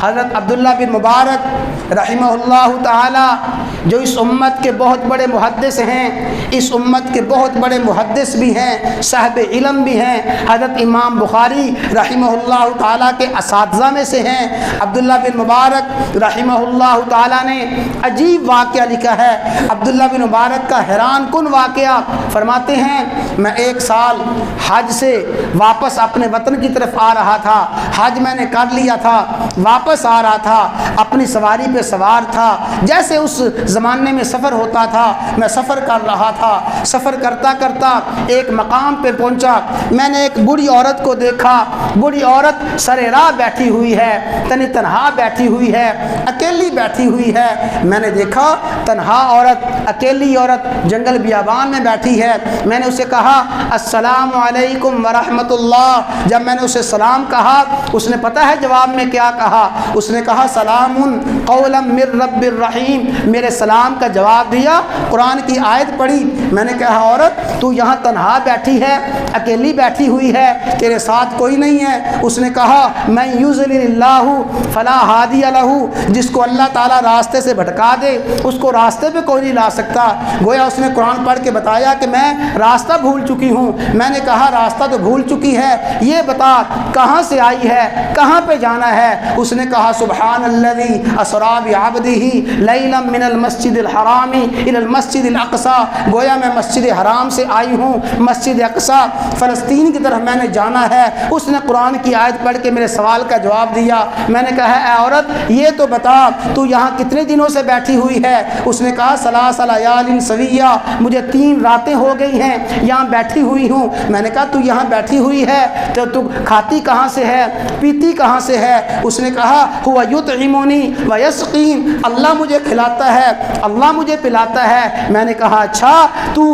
حضرت عبداللہ بن مبارک رحمہ اللہ تعالی جو اس امت کے بہت بڑے محدث ہیں، اس امت کے بہت بڑے محدث بھی ہیں، صاحب علم بھی ہیں، حضرت امام بخاری رحمہ اللہ تعالیٰ کے اساتذہ میں سے ہیں۔ عبداللہ بن مبارک رحمہ اللہ تعالیٰ نے عجیب واقعہ لکھا ہے۔ عبداللہ بن مبارک کا حیران کن واقعہ فرماتے ہیں، میں ایک سال حج سے واپس اپنے وطن کی طرف آ رہا تھا، حج میں نے کر لیا تھا، واپس آ رہا تھا، اپنی سواری پہ سوار تھا، جیسے اس زمانے میں سفر ہوتا تھا میں سفر کر رہا تھا۔ سفر کرتا کرتا ایک مقام پہ پہنچا، میں نے ایک بوڑھی عورت کو دیکھا، بوڑھی عورت سر راہ بیٹھی ہوئی ہے، تنہا بیٹھی ہوئی ہے، اکیلی بیٹھی ہوئی ہے۔ میں نے دیکھا تنہا عورت، اکیلی عورت جنگل بیابان میں بیٹھی ہے۔ میں نے اسے کہا السلام علیکم ورحمۃ اللہ۔ جب میں نے اسے سلام کہا، اس نے پتہ ہے جواب میں کیا کہا؟ اس نے کہا سلام قولا من رب الرحیم۔ میرے سلام کا جواب دیا، قرآن کی آیت پڑھی۔ میں نے کہا عورت تو یہاں تنہا بیٹھی ہے، اکیلی بیٹھی ہوئی ہے، تیرے ساتھ کوئی نہیں ہے؟ اس نے کہا من یضلل اللہ فلا ہادی لہ، جس کو اللہ تعالیٰ راستے سے بھٹکا دے اس کو راستے پہ کوئی نہیں لا سکتا۔ گویا اس نے قرآن پڑھ کے بتایا کہ میں راستہ بھول چکی ہوں۔ میں نے کہا راستہ تو بھول چکی ہے، یہ بتا کہاں سے آئی ہے، کہاں پہ جانا ہے؟ اس نے کہا سبحان الذی اسری بعبدہ لیلا من المسجد الحرام الی المسجد الاقصی، گویا میں مسجد حرام سے آئی ہوں، مسجد اقصی فلسطین کی طرف میں نے جانا ہے۔ اس نے قرآن کی آیت پڑھ کے میرے سوال کا جواب دیا۔ میں نے کہا اے عورت یہ تو بتا تو یہاں کتنے دنوں سے بیٹھی ہوئی ہے؟ اس نے کہا ثلاث لیال سویہ، مجھے 3 راتیں ہو گئی ہیں یہاں بیٹھی ہوئی ہوں۔ میں نے کہا تو یہاں بیٹھی ہوئی ہے تو کھاتی کہاں سے ہے، پیتی کہاں سے ہے؟ اس نے کہا ہوا یطعمنی ویسقین، اللہ مجھے کھلاتا ہے، اللہ مجھے پلاتا ہے۔ میں نے کہا اچھا تو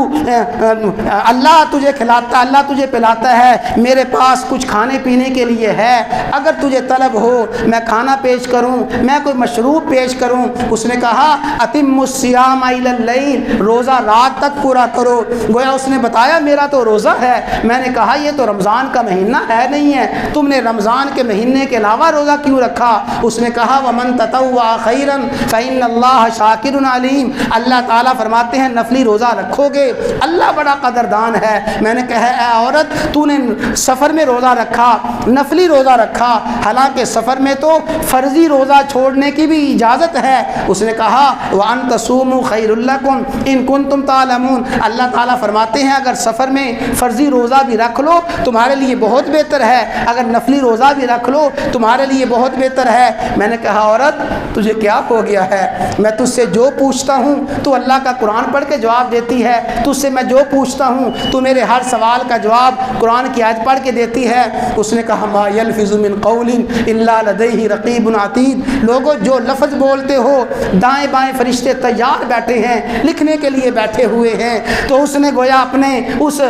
اللہ تجھے کھلاتا، اللہ تجھے پلاتا ہے، میرے پاس کچھ کھانے پینے کے لیے ہے، اگر تجھے طلب ہو میں کھانا پیش کروں، میں کوئی مشروب پیش کروں؟ اس نے کہا اتم الصیام الی اللیل، روزہ رات تک پورا کرو۔ گویا اس نے بتایا میرا تو روزہ ہے۔ میں نے کہا یہ تو رمضان کا مہینہ ہے نہیں ہے، تم نے رمضان کے مہینے کے علاوہ روزہ کیوں رکھا؟ اس نے کہا ومن تطوع خیرا فإن اللہ شاکر علیم، اللہ تعالیٰ فرماتے ہیں نفلی روزہ رکھو گے اللہ بڑا قدردان ہے۔ میں نے کہا اے عورت تو نے سفر میں روزہ رکھا، نفلی روزہ رکھا، حالانکہ سفر میں تو فرضی روزہ چھوڑنے کی بھی اجازت ہے۔ اس نے کہا وَأَن تَصُومُوا خَيْرٌ لَكُمْ إِن كُنتُمْ تَعْلَمُونَ، اللہ تعالیٰ فرماتے ہیں اگر سفر میں فرضی روزہ بھی رکھ لو تمہارے لیے بہت بہتر ہے، اگر نفلی روزہ بھی رکھ لو تمہارے لیے بہت بہتر ہے۔ میں نے کہا عورت تجھے کیا ہو گیا ہے؟ میں تجھ سے جو پوچھتا ہوں تو اللہ کا قرآن پڑھ کے جواب دیتی ہے، تجھ سے میں جو پوچھتا ہوں تو میرے ہر سوال کا جواب قرآن کی آیت پڑھ کے دیتی ہے۔ اس نے کہا ما یلفظ من قول الا لدیہ رقیب عتید، لوگوں جو لفظ بولتے ہو دائیں بائیں فرشتے تیار بیٹھے ہیں، لکھنے کے لیے بیٹھے ہوئے ہیں۔ تو اس نے گویا اپنے اس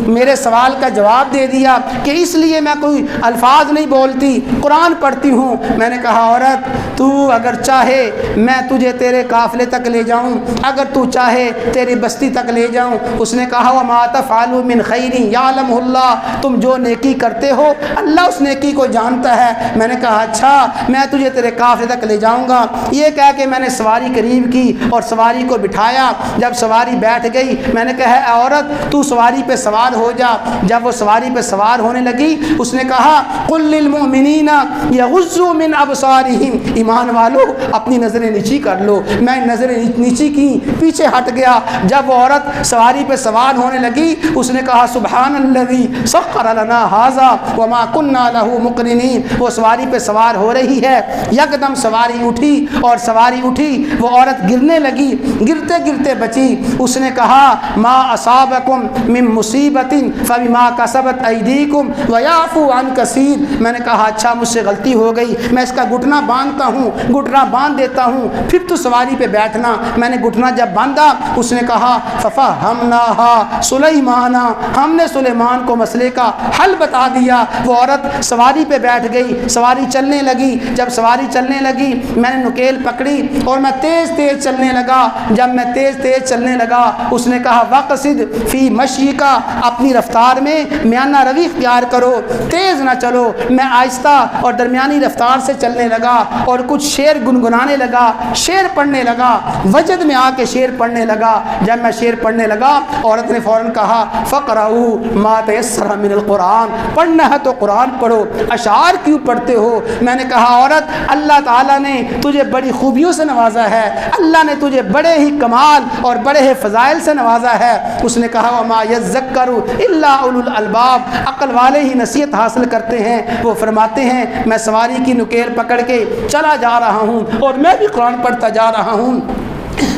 میرے سوال کا جواب دے دیا کہ اس لیے میں کوئی الفاظ نہیں بولتی، قرآن پڑھتی ہوں۔ میں نے کہا عورت تو اگر چاہے میں تجھے تیرے قافلے تک لے جاؤں، اگر تو چاہے تیری بستی تک لے جاؤں۔ اس نے کہا وما تفعلوا من خیر یعلمہ اللہ، تم جو نیکی کرتے ہو اللہ اس نیکی کو جانتا ہے۔ میں نے کہا اچھا میں تجھے تیرے قافلے تک لے جاؤں گا۔ یہ کہہ کے میں نے سواری قریب کی اور سواری کو بٹھایا۔ جب سواری بیٹھ گئی میں نے کہا اے عورت تو سواری پہ سوار ہو جا۔ جب وہ سواری پہ سوار ہونے لگی اس نے کہا قل للمؤمنین یغضوا من ابصارہم، ایمان والو اپنی نظریں نیچی کر لو۔ میں نظریں نیچی کی، پیچھے ہٹ گیا۔ جب وہ عورت سواری پہ سوار ہونے لگی اس نے کہا سبحان الذی سخر لنا ھذا وما كنا له مقرنین، وہ سواری پہ سوار ہو رہی ہے، یکدم سواری اٹھی اور سواری اٹھی وہ عورت گرنے لگی، گرتے گرتے بچی۔ اس نے کہا ما اصابکم من مصیبت فبما کسبت ایدیکم ویعفو عن کثیر۔ میں نے کہا اچھا مجھ سے غلطی ہو گئی، میں اس کا گھٹنا باندھتا ہوں، گھٹنا باندھ دیتا ہوں، پھر تو سواری پہ بیٹھنا۔ میں نے گھٹنا جب باندھا اس نے کہا ففہمناہا سلیمان، ہم نے سلیمان کو مسئلے کا حل بتا دیا۔ وہ عورت سواری پہ بیٹھ گئی، سواری چلنے لگی۔ جب سواری چلنے لگی میں نے نکیل پکڑی اور میں تیز تیز چلنے لگا۔ جب میں تیز تیز چلنے لگا اس نے کہا وقصد فی مشیکا، اپنی رفتار میں میانہ روی اختیار کرو، تیز نہ چلو۔ میں آہستہ اور درمیانی رفتار دیوار سے چلنے لگا اور کچھ شعر گنگنانے لگا، شعر پڑھنے لگا، وجد میں آ کے شعر پڑھنے لگا۔ جب میں شعر پڑھنے لگا عورت نے فوراً کہا فقرؤوا ما تیسر من القرآن، پڑھنا ہے تو قرآن پڑھو، اشعار کیوں پڑھتے ہو؟ میں نے کہا عورت اللہ تعالیٰ نے تجھے بڑی خوبیوں سے نوازا ہے، اللہ نے تجھے بڑے ہی کمال اور بڑے ہی فضائل سے نوازا ہے۔ اس نے کہا وما یذکر الا اولو الالباب، عقل والے ہی نصیحت حاصل کرتے ہیں۔ وہ فرماتے ہیں میں سواری کی نکیل پکڑ کے چلا جا رہا ہوں اور میں بھی قرآن پڑھتا جا رہا ہوں،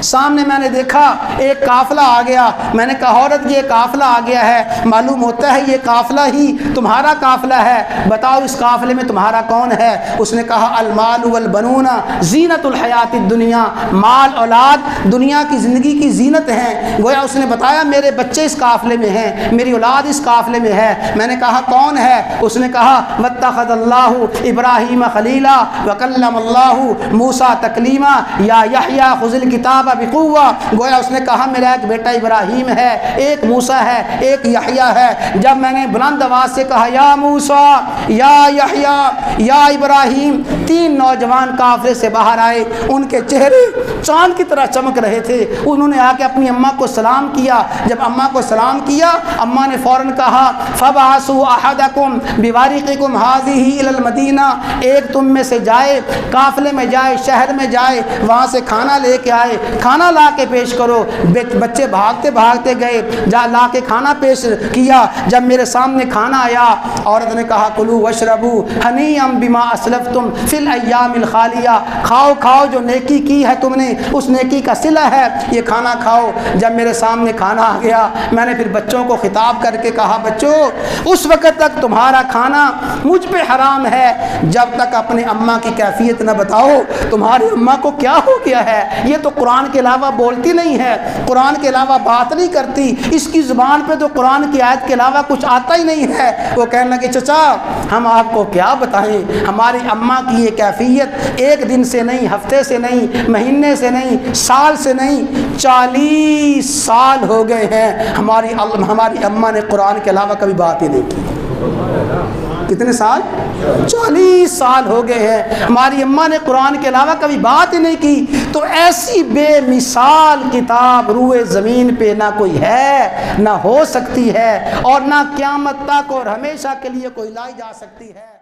سامنے میں نے دیکھا ایک قافلہ آ گیا۔ میں نے کہا عورت یہ قافلہ آ گیا ہے، معلوم ہوتا ہے یہ قافلہ ہی تمہارا قافلہ ہے، بتاؤ اس قافلے میں تمہارا کون ہے؟ اس نے کہا المال والبنون زینت الحیات الدنیا، مال اولاد دنیا کی زندگی کی زینت ہیں۔ گویا اس نے بتایا میرے بچے اس قافلے میں ہیں، میری اولاد اس قافلے میں ہے۔ میں نے کہا کون ہے؟ اس نے کہا واتخذ اللہ ابراہیم خلیلا وکلم اللہ موسیٰ تکلیما یا یحییٰ خذ الکتاب بقوہ۔ گویا اس نے کہا میرا ایک بیٹا ابراہیم ہے، ایک موسیٰ ہے، ایک یحییٰ ہے۔ جب میں نے بلند آواز سے کہا یا موسیٰ یا یحییٰ یا ابراہیم، تین نوجوان قافلے سے باہر آئے، ان کے چہرے چاند کی طرح چمک رہے تھے۔ انہوں نے آ کے اپنی اماں کو سلام کیا۔ جب اماں کو سلام کیا اماں نے فوراً کہا فبعثوا احدکم بورقکم هذه الى المدینہ، ایک تم میں سے جائے قافلے میں جائے، شہر میں جائے، وہاں سے کھانا لے کے آئے، کھانا لا کے پیش کرو۔ بچے بھاگتے بھاگتے گئے، جا لا کے کھانا پیش کیا۔ جب میرے سامنے کھانا آیا عورت نے کہا کلوا واشربوا ہنیئا بما اسلفتم فی الایام الخالیہ، کھاؤ کھاؤ جو نیکی کی ہے تم نے اس نیکی کا صلہ ہے، یہ کھانا کھاؤ۔ جب میرے سامنے کھانا آ گیا میں نے پھر بچوں کو خطاب کر کے کہا بچوں اس وقت تک تمہارا کھانا مجھ پہ حرام ہے جب تک اپنے اماں کی کیفیت نہ بتاؤ تمہاری اماں کو کیا ہو گیا ہے۔ یہ تو قرآن کے علاوہ بولتی نہیں ہے، قرآن کے علاوہ بات نہیں کرتی، اس کی زبان پہ تو قرآن کی آیت کے علاوہ کچھ آتا ہی نہیں ہے۔ وہ کہنے لگے چچا ہم آپ کو کیا بتائیں، ہماری اماں کی یہ کیفیت ایک دن سے نہیں، ہفتے سے نہیں، مہینے سے نہیں، سال سے نہیں، 40 سال ہو گئے ہیں ہماری اماں نے قرآن کے علاوہ کبھی بات ہی نہیں کی۔ کتنے سال؟ 40 سال ہو گئے ہیں ہماری اماں نے قرآن کے علاوہ کبھی بات ہی نہیں کی۔ تو ایسی بے مثال کتاب روئے زمین پہ نہ کوئی ہے، نہ ہو سکتی ہے، اور نہ قیامت تک اور ہمیشہ کے لیے کوئی لائی جا سکتی ہے۔